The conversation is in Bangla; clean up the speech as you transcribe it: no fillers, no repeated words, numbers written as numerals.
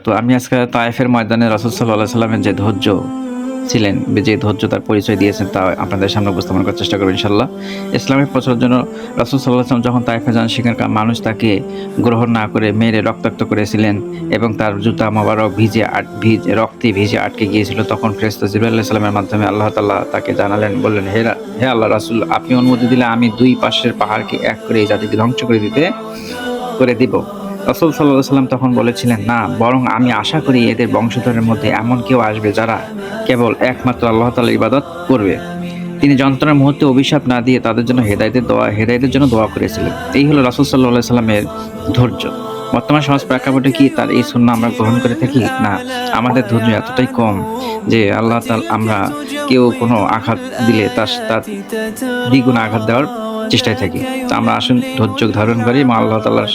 বারাকাতু। আমি আজকে তায়েফের ময়দানে রাসূল সাল্লাল্লাহু আলাইহি সাল্লামের যে ধৈর্য ছিলেন, যে ধৈর্য তার পরিচয় দিয়েছেন তা আপনাদের সামনে উপস্থাপন করার চেষ্টা করব ইনশাআল্লাহ। ইসলামের প্রচারের জন্য রাসূল সাল্লাল্লাহু আলাইহি সাল্লাম যখন তায়েফে যান সেখানকার মানুষ তাকে গ্রহণ না করে মেরে রক্তাক্ত করেছিলেন এবং তার জুতা মোবারক রক্তে ভিজে আটকে গিয়েছিল। তখন ফেরেশতা জিবরাইল আলাইহিস সালামের মাধ্যমে আল্লাহ তাআলা তাকে জানালেন, বললেন, হে আল্লাহর রাসূল, আপনি অনুমতি দিলে আমি ২ পাশের পাহাড়কে এক করে এই জাতিকে ধ্বংস করে দিব। রাসূল সাল্লাল্লাহু আলাইহি সাল্লাম তখন বলেছিলেন, না, বরং আমি আশা করি এদের বংশধরের মধ্যে এমন কেউ আসবে যারা কেবল একমাত্র আল্লাহ তাআলার ইবাদত করবে। তিনি যন্ত্রণার মুহূর্তে অভিশাপ না দিয়ে তাদের জন্য হেদায়েতের জন্য দোয়া করেছিলেন। এই হলো রাসূল সাল্লাল্লাহু আলাইহি সাল্লামের ধৈর্য। বর্তমান সমাজ প্রেক্ষাপটে কি তার এই সুন্নাহ আমরা গ্রহণ করে থাকি? না, আমাদের ধৈর্য এতটাই কম যে আল্লাহ তাআলা আমরা কেউ কোনো আঘাত দিলে তার দ্বিগুণ আঘাত দেওয়ার চেষ্টায় থাকি। তো আমরা আসুন ধৈর্য ধারণ করি এবং আল্লাহ তাআলার